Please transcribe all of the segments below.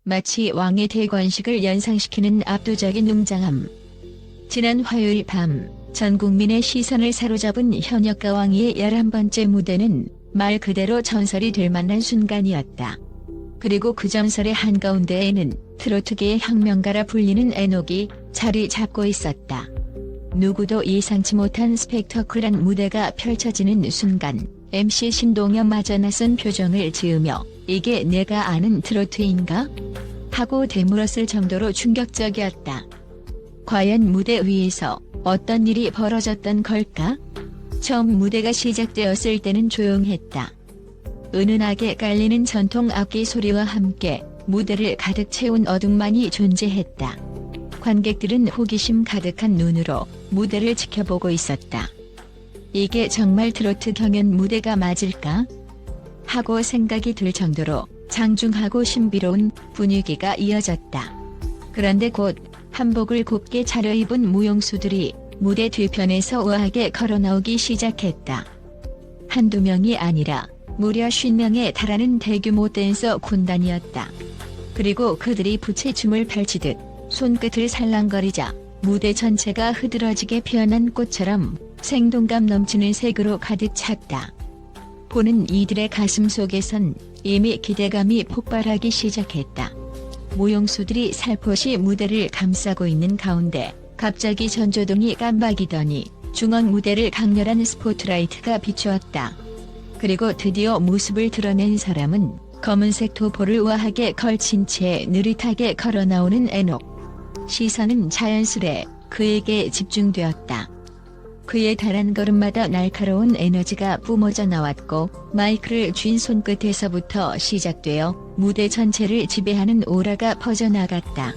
마치 왕의 대관식을 연상시키는 압도적인 웅장함. 지난 화요일 밤 전 국민의 시선을 사로잡은 현역가 왕위의 11번째 무대는 말 그대로 전설이 될 만한 순간이었다. 그리고 그 전설의 한가운데에는 트로트계의 혁명가라 불리는 에녹이 자리 잡고 있었다. 누구도 예상치 못한 스펙터클한 무대가 펼쳐지는 순간 MC 신동엽마저 낯선 표정을 지으며 이게 내가 아는 트로트인가? 하고 되물었을 정도로 충격적이었다. 과연 무대 위에서 어떤 일이 벌어졌던 걸까? 처음 무대가 시작되었을 때는 조용했다. 은은하게 깔리는 전통 악기 소리와 함께 무대를 가득 채운 어둠만이 존재했다. 관객들은 호기심 가득한 눈으로 무대를 지켜보고 있었다. 이게 정말 트로트 경연 무대가 맞을까? 하고 생각이 들 정도로 장중하고 신비로운 분위기가 이어졌다. 그런데 곧 한복을 곱게 차려입은 무용수들이 무대 뒤편에서 우아하게 걸어나오기 시작했다. 한두 명이 아니라 무려 50명에 달하는 대규모 댄서 군단이었다. 그리고 그들이 부채춤을 펼치듯 손끝을 살랑거리자 무대 전체가 흐드러지게 피어난 꽃처럼 생동감 넘치는 색으로 가득 찼다. 보는 이들의 가슴 속에선 이미 기대감이 폭발하기 시작했다. 무용수들이 살포시 무대를 감싸고 있는 가운데 갑자기 전조등이 깜박이더니 중앙 무대를 강렬한 스포트라이트가 비추었다. 그리고 드디어 모습을 드러낸 사람은 검은색 도포를 우아하게 걸친 채 느릿하게 걸어나오는 에녹. 시선은 자연스레 그에게 집중되었다. 그의 단한 걸음마다 날카로운 에너지가 뿜어져 나왔고 마이크를 쥔 손끝에서부터 시작되어 무대 전체를 지배하는 오라가 퍼져나갔다.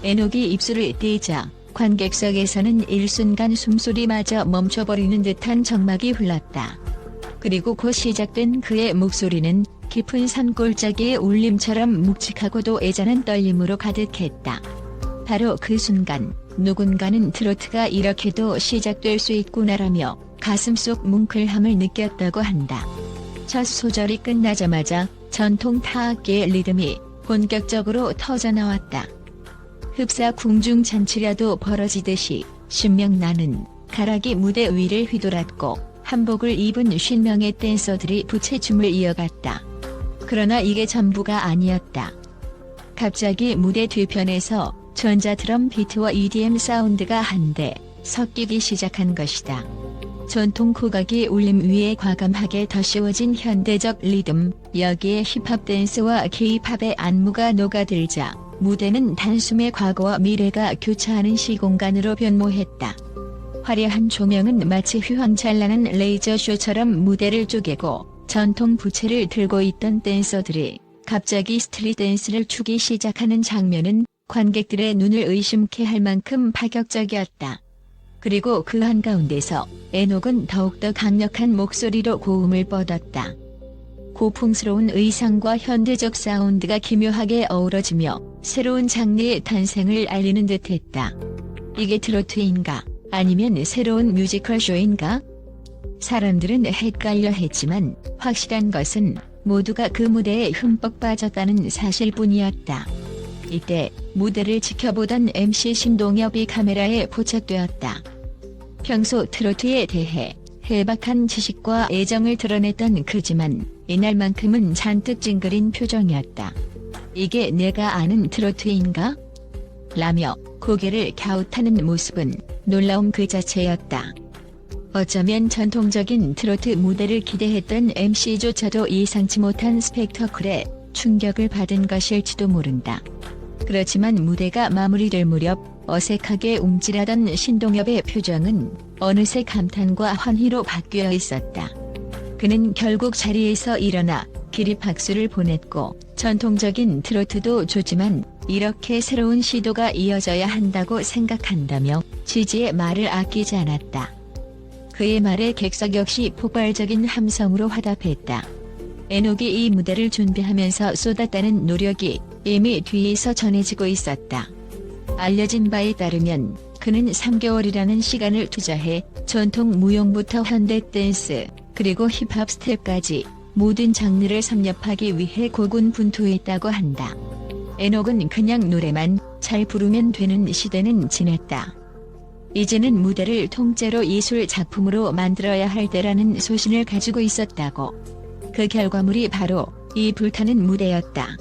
에녹이 입술을 떼자 관객석에서는 일순간 숨소리마저 멈춰버리는 듯한 정막이 흘렀다. 그리고 곧 시작된 그의 목소리는 깊은 산골짜기의 울림처럼 묵직하고도 애잔한 떨림으로 가득했다. 바로 그 순간 누군가는 트로트가 이렇게도 시작될 수 있구나라며 가슴속 뭉클함을 느꼈다고 한다. 첫 소절이 끝나자마자 전통 타악기의 리듬이 본격적으로 터져나왔다. 흡사 궁중잔치라도 벌어지듯이 신명나는 가락이 무대 위를 휘돌았고 한복을 입은 50명의 댄서들이 부채춤을 이어갔다. 그러나 이게 전부가 아니었다. 갑자기 무대 뒤편에서 전자드럼 비트와 EDM 사운드가 한데 섞이기 시작한 것이다. 전통 국악이 울림 위에 과감하게 덧씌워진 현대적 리듬, 여기에 힙합 댄스와 K-팝의 안무가 녹아들자 무대는 단숨에 과거와 미래가 교차하는 시공간으로 변모했다. 화려한 조명은 마치 휘황찬란한 레이저쇼처럼 무대를 쪼개고 전통 부채를 들고 있던 댄서들이 갑자기 스트릿 댄스를 추기 시작하는 장면은 관객들의 눈을 의심케 할 만큼 파격적이었다. 그리고 그 한가운데서 에녹은 더욱더 강력한 목소리로 고음을 뻗었다. 고풍스러운 의상과 현대적 사운드가 기묘하게 어우러지며 새로운 장르의 탄생을 알리는 듯했다. 이게 트로트인가? 아니면 새로운 뮤지컬 쇼인가? 사람들은 헷갈려 했지만 확실한 것은 모두가 그 무대에 흠뻑 빠졌다는 사실뿐이었다. 이때 무대를 지켜보던 MC 신동엽이 카메라에 포착되었다. 평소 트로트에 대해 해박한 지식과 애정을 드러냈던 그지만 이날만큼은 잔뜩 찡그린 표정이었다. 이게 내가 아는 트로트인가? 라며 고개를 갸웃하는 모습은 놀라움 그 자체였다. 어쩌면 전통적인 트로트 무대를 기대했던 MC조차도 예상치 못한 스펙터클에 충격을 받은 것일지도 모른다. 그렇지만 무대가 마무리될 무렵 어색하게 움찔하던 신동엽의 표정은 어느새 감탄과 환희로 바뀌어 있었다. 그는 결국 자리에서 일어나 기립박수를 보냈고 전통적인 트로트도 좋지만 이렇게 새로운 시도가 이어져야 한다고 생각한다며 지지의 말을 아끼지 않았다. 그의 말에 객석 역시 폭발적인 함성으로 화답했다. 에녹이 이 무대를 준비하면서 쏟았다는 노력이 이미 뒤에서 전해지고 있었다. 알려진 바에 따르면 그는 3개월이라는 시간을 투자해 전통 무용부터 현대 댄스 그리고 힙합 스텝까지 모든 장르를 섭렵하기 위해 고군분투했다고 한다. 에녹은 그냥 노래만 잘 부르면 되는 시대는 지났다. 이제는 무대를 통째로 예술 작품으로 만들어야 할 때라는 소신을 가지고 있었다고. 그 결과물이 바로 이 불타는 무대였다.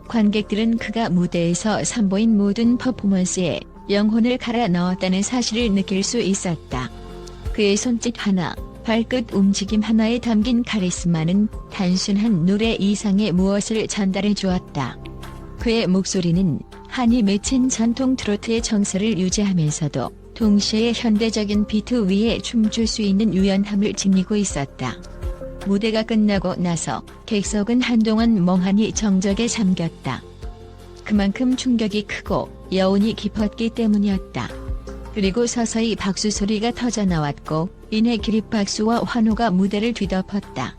관객들은 그가 무대에서 선보인 모든 퍼포먼스에 영혼을 갈아 넣었다는 사실을 느낄 수 있었다. 그의 손짓 하나, 발끝 움직임 하나에 담긴 카리스마는 단순한 노래 이상의 무엇을 전달해 주었다. 그의 목소리는 한이 맺힌 전통 트로트의 정서를 유지하면서도 동시에 현대적인 비트 위에 춤출 수 있는 유연함을 지니고 있었다. 무대가 끝나고 나서 객석은 한동안 멍하니 정적에 잠겼다. 그만큼 충격이 크고 여운이 깊었기 때문이었다. 그리고 서서히 박수 소리가 터져나왔고 이내 기립박수와 환호가 무대를 뒤덮었다.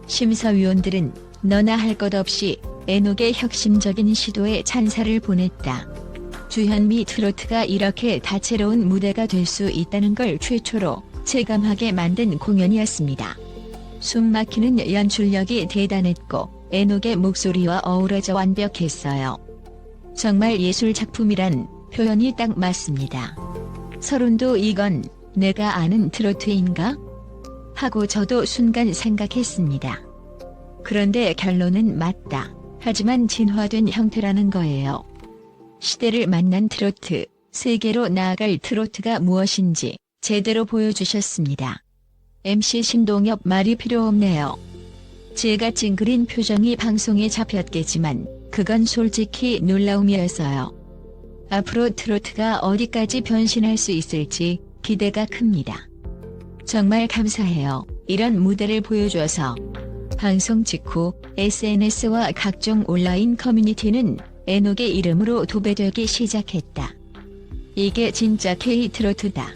심사위원들은 너나 할 것 없이 에녹의 혁신적인 시도에 찬사를 보냈다. 주현미 트로트가 이렇게 다채로운 무대가 될 수 있다는 걸 최초로 체감하게 만든 공연이었습니다. 숨막히는 연출력이 대단했고 에녹의 목소리와 어우러져 완벽했어요. 정말 예술 작품이란 표현이 딱 맞습니다. 서른도 이건 내가 아는 트로트인가? 하고 저도 순간 생각했습니다. 그런데 결론은 맞다. 하지만 진화된 형태라는 거예요. 시대를 만난 트로트, 세계로 나아갈 트로트가 무엇인지 제대로 보여주셨습니다. MC 신동엽 말이 필요 없네요. 제가 찡그린 표정이 방송에 잡혔겠지만 그건 솔직히 놀라움이었어요. 앞으로 트로트가 어디까지 변신할 수 있을지 기대가 큽니다. 정말 감사해요. 이런 무대를 보여줘서. 방송 직후 SNS와 각종 온라인 커뮤니티는 에녹의 이름으로 도배되기 시작했다. 이게 진짜 K-트로트다.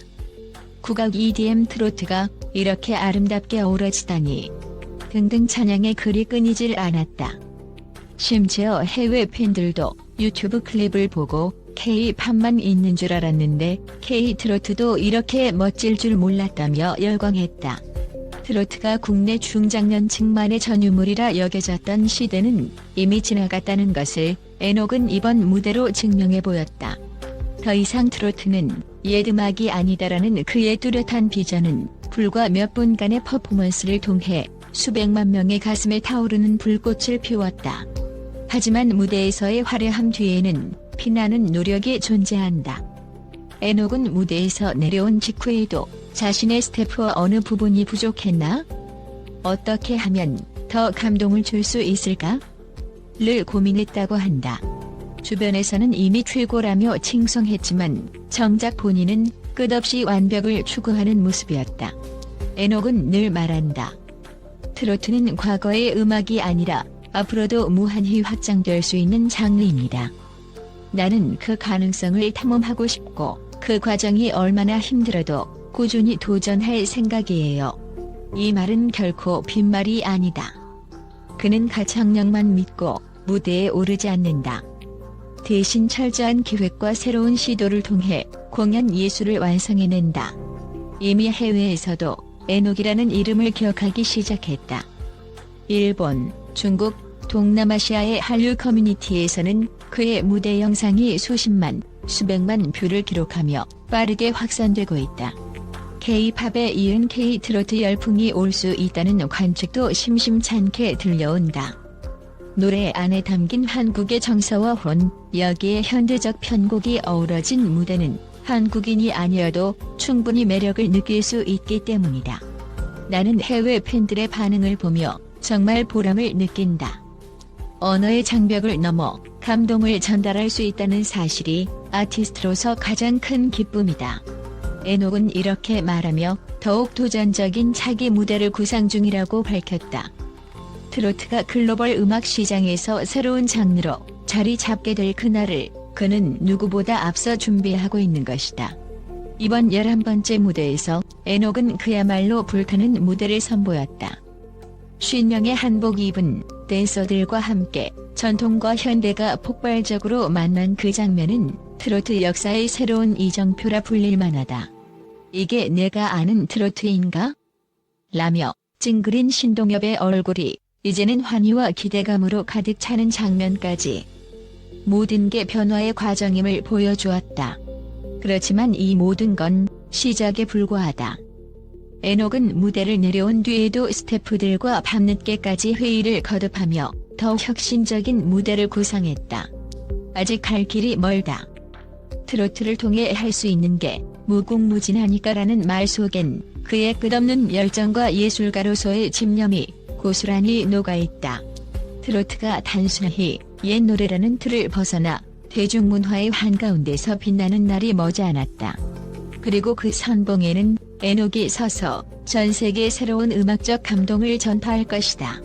국악 EDM 트로트가 이렇게 아름답게 어우러지다니. 등등 찬양의 글이 끊이질 않았다. 심지어 해외 팬들도 유튜브 클립을 보고 K-팝만 있는 줄 알았는데 K-트로트도 이렇게 멋질 줄 몰랐다며 열광했다. 트로트가 국내 중장년층만의 전유물이라 여겨졌던 시대는 이미 지나갔다는 것을 에녹은 이번 무대로 증명해 보였다. 더 이상 트로트는 옛 음악이 아니다라는 그의 뚜렷한 비전은 불과 몇 분간의 퍼포먼스를 통해 수백만 명의 가슴에 타오르는 불꽃을 피웠다. 하지만 무대에서의 화려함 뒤에는 피나는 노력이 존재한다. 에녹은 무대에서 내려온 직후에도 자신의 스태프와 어느 부분이 부족했나? 어떻게 하면 더 감동을 줄 수 있을까? 를 고민했다고 한다. 주변에서는 이미 최고라며 칭송했지만 정작 본인은 끝없이 완벽을 추구하는 모습이었다. 에녹은 늘 말한다. 트로트는 과거의 음악이 아니라 앞으로도 무한히 확장될 수 있는 장르입니다. 나는 그 가능성을 탐험하고 싶고 그 과정이 얼마나 힘들어도 꾸준히 도전할 생각이에요. 이 말은 결코 빈말이 아니다. 그는 가창력만 믿고 무대에 오르지 않는다. 대신 철저한 기획과 새로운 시도를 통해 공연 예술을 완성해낸다. 이미 해외에서도 에녹이라는 이름을 기억하기 시작했다. 일본, 중국, 동남아시아의 한류 커뮤니티에서는 그의 무대 영상이 수십만, 수백만 뷰를 기록하며 빠르게 확산되고 있다. K-팝에 이은 K-트로트 열풍이 올 수 있다는 관측도 심심찮게 들려온다. 노래 안에 담긴 한국의 정서와 혼, 여기에 현대적 편곡이 어우러진 무대는 한국인이 아니어도 충분히 매력을 느낄 수 있기 때문이다. 나는 해외 팬들의 반응을 보며 정말 보람을 느낀다. 언어의 장벽을 넘어 감동을 전달할 수 있다는 사실이 아티스트로서 가장 큰 기쁨이다. 에녹은 이렇게 말하며 더욱 도전적인 차기 무대를 구상 중이라고 밝혔다. 트로트가 글로벌 음악 시장에서 새로운 장르로 자리 잡게 될 그날을 그는 누구보다 앞서 준비하고 있는 것이다. 이번 11번째 무대에서 에녹은 그야말로 불타는 무대를 선보였다. 50명의 한복 입은 댄서들과 함께 전통과 현대가 폭발적으로 만난 그 장면은 트로트 역사의 새로운 이정표라 불릴 만하다. 이게 내가 아는 트로트인가? 라며 찡그린 신동엽의 얼굴이 이제는 환희와 기대감으로 가득 차는 장면까지 모든 게 변화의 과정임을 보여주었다. 그렇지만 이 모든 건 시작에 불과하다. 에녹은 무대를 내려온 뒤에도 스태프들과 밤늦게까지 회의를 거듭하며 더 혁신적인 무대를 구상했다. 아직 갈 길이 멀다. 트로트를 통해 할 수 있는 게 무궁무진하니까라는 말 속엔 그의 끝없는 열정과 예술가로서의 집념이 고스란히 녹아있다. 트로트가 단순히 옛 노래라는 틀을 벗어나 대중문화의 한가운데서 빛나는 날이 머지않았다. 그리고 그 선봉에는 에녹이 서서 전 세계에 새로운 음악적 감동을 전파할 것이다.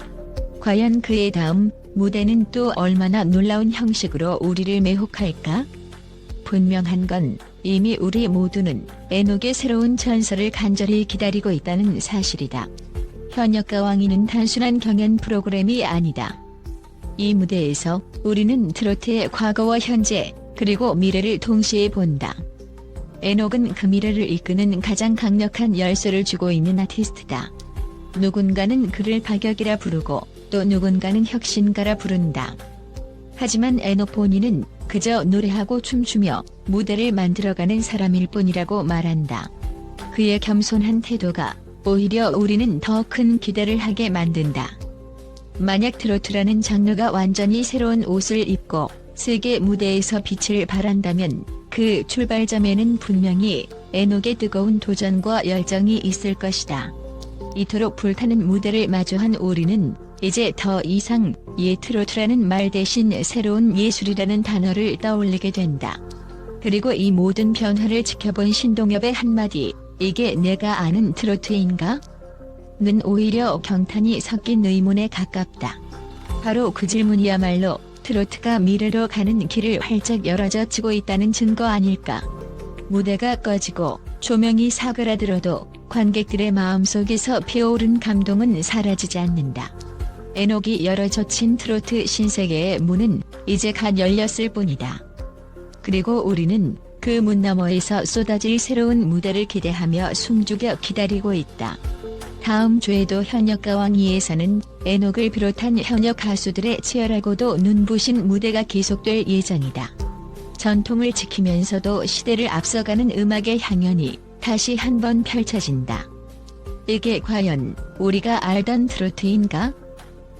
과연 그의 다음 무대는 또 얼마나 놀라운 형식으로 우리를 매혹할까? 분명한 건 이미 우리 모두는 에녹의 새로운 전설을 간절히 기다리고 있다는 사실이다. 현역가왕이는 단순한 경연 프로그램이 아니다. 이 무대에서 우리는 트로트의 과거와 현재 그리고 미래를 동시에 본다. 에녹은 그 미래를 이끄는 가장 강력한 열쇠를 쥐고 있는 아티스트다. 누군가는 그를 파격이라 부르고 또 누군가는 혁신가라 부른다. 하지만 에녹 본인은 그저 노래하고 춤추며 무대를 만들어가는 사람일 뿐이라고 말한다. 그의 겸손한 태도가 오히려 우리는 더 큰 기대를 하게 만든다. 만약 트로트라는 장르가 완전히 새로운 옷을 입고 세계 무대에서 빛을 발한다면 그 출발점에는 분명히 에녹의 뜨거운 도전과 열정이 있을 것이다. 이토록 불타는 무대를 마주한 우리는 이제 더 이상 옛 트로트라는 말 대신 새로운 예술이라는 단어를 떠올리게 된다. 그리고 이 모든 변화를 지켜본 신동엽의 한마디, 이게 내가 아는 트로트인가? 는 오히려 경탄이 섞인 의문에 가깝다. 바로 그 질문이야말로 트로트가 미래로 가는 길을 활짝 열어젖히고 있다는 증거 아닐까. 무대가 꺼지고 조명이 사그라들어도 관객들의 마음속에서 피어오른 감동은 사라지지 않는다. 에녹이 열어젖힌 트로트 신세계의 문은 이제 갓 열렸을 뿐이다. 그리고 우리는 그 문 너머에서 쏟아질 새로운 무대를 기대하며 숨죽여 기다리고 있다. 다음 주에도 현역가왕2에서는 에녹을 비롯한 현역 가수들의 치열하고도 눈부신 무대가 계속될 예정이다. 전통을 지키면서도 시대를 앞서가는 음악의 향연이 다시 한번 펼쳐진다. 이게 과연 우리가 알던 트로트인가?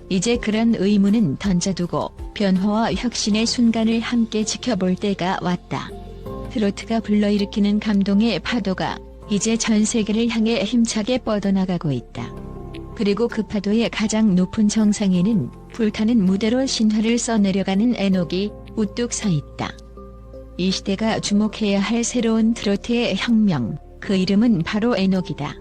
이제 그런 의문은 던져두고 변화와 혁신의 순간을 함께 지켜볼 때가 왔다. 트로트가 불러일으키는 감동의 파도가 이제 전 세계를 향해 힘차게 뻗어나가고 있다. 그리고 그 파도의 가장 높은 정상에는 불타는 무대로 신화를 써내려가는 에녹이 우뚝 서 있다. 이 시대가 주목해야 할 새로운 트로트의 혁명, 그 이름은 바로 에녹이다.